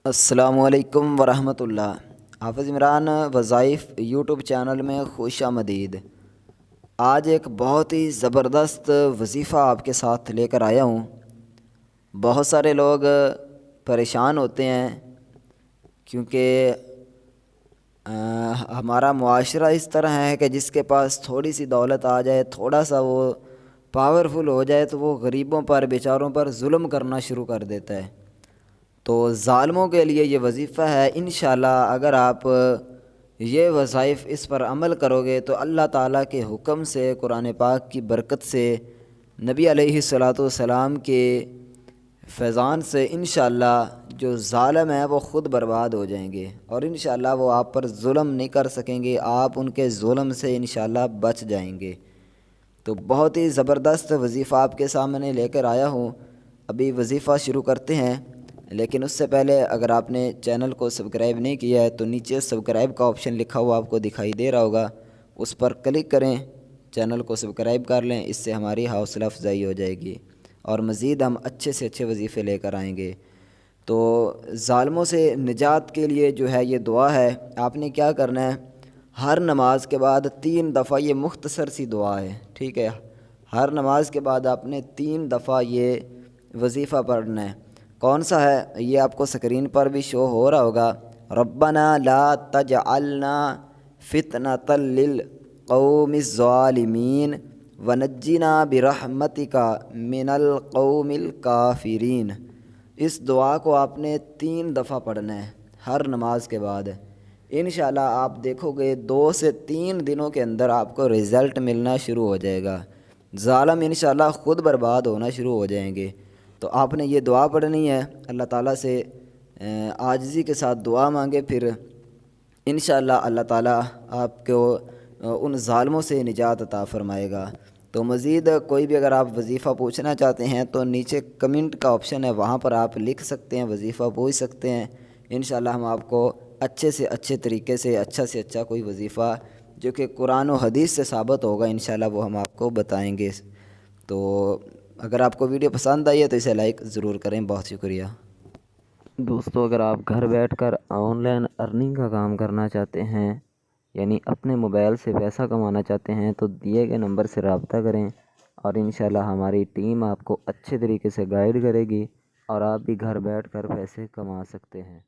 السلام علیکم ورحمۃ اللہ۔ حافظ عمران وظائف یوٹیوب چینل میں خوش آمدید۔ آج ایک بہت ہی زبردست وظیفہ آپ کے ساتھ لے کر آیا ہوں۔ بہت سارے لوگ پریشان ہوتے ہیں کیونکہ ہمارا معاشرہ اس طرح ہے کہ جس کے پاس تھوڑی سی دولت آ جائے، تھوڑا سا وہ پاورفل ہو جائے تو وہ غریبوں پر بیچاروں پر ظلم کرنا شروع کر دیتا ہے۔ تو ظالموں کے لیے یہ وظیفہ ہے۔ انشاءاللہ اگر آپ یہ وظائف اس پر عمل کرو گے تو اللہ تعالیٰ کے حکم سے، قرآن پاک کی برکت سے، نبی علیہ الصلاۃ والسلام کے فیضان سے انشاءاللہ جو ظالم ہیں وہ خود برباد ہو جائیں گے، اور انشاءاللہ وہ آپ پر ظلم نہیں کر سکیں گے، آپ ان کے ظلم سے انشاءاللہ بچ جائیں گے۔ تو بہت ہی زبردست وظیفہ آپ کے سامنے لے کر آیا ہوں۔ ابھی وظیفہ شروع کرتے ہیں، لیکن اس سے پہلے اگر آپ نے چینل کو سبسکرائب نہیں کیا ہے تو نیچے سبسکرائب کا آپشن لکھا ہوا آپ کو دکھائی دے رہا ہوگا، اس پر کلک کریں، چینل کو سبسکرائب کر لیں، اس سے ہماری حوصلہ افزائی ہو جائے گی اور مزید ہم اچھے سے اچھے وظیفے لے کر آئیں گے۔ تو ظالموں سے نجات کے لیے جو ہے یہ دعا ہے، آپ نے کیا کرنا ہے، ہر نماز کے بعد 3 دفعہ، یہ مختصر سی دعا ہے، ٹھیک ہے، ہر نماز کے بعد آپ نے 3 دفعہ یہ وظیفہ پڑھنا ہے۔ کون سا ہے یہ آپ کو سکرین پر بھی شو ہو رہا ہوگا۔ ربنا لا تجعلنا فتنۃ للقوم الظالمین ونجنا برحمتک من القوم الکافرین۔ اس دعا کو آپ نے 3 دفعہ پڑھنا ہے ہر نماز کے بعد۔ انشاءاللہ آپ دیکھو گے 2 سے 3 دنوں کے اندر آپ کو رزلٹ ملنا شروع ہو جائے گا، ظالم انشاءاللہ خود برباد ہونا شروع ہو جائیں گے۔ تو آپ نے یہ دعا پڑھنی ہے، اللہ تعالیٰ سے عاجزی کے ساتھ دعا مانگے، پھر انشاءاللہ اللہ تعالیٰ آپ کو ان ظالموں سے نجات عطا فرمائے گا۔ تو مزید کوئی بھی اگر آپ وظیفہ پوچھنا چاہتے ہیں تو نیچے کمنٹ کا آپشن ہے، وہاں پر آپ لکھ سکتے ہیں، وظیفہ پوچھ سکتے ہیں۔ انشاءاللہ ہم آپ کو اچھے سے اچھے طریقے سے اچھا کوئی وظیفہ جو کہ قرآن و حدیث سے ثابت ہوگا انشاءاللہ وہ ہم آپ کو بتائیں گے۔ تو اگر آپ کو ویڈیو پسند آئی ہے تو اسے لائک ضرور کریں، بہت شکریہ۔ دوستو، اگر آپ گھر بیٹھ کر آن لائن ارننگ کا کام کرنا چاہتے ہیں، یعنی اپنے موبائل سے پیسہ کمانا چاہتے ہیں، تو دیے گئے نمبر سے رابطہ کریں اور انشاءاللہ ہماری ٹیم آپ کو اچھے طریقے سے گائیڈ کرے گی اور آپ بھی گھر بیٹھ کر پیسے کما سکتے ہیں۔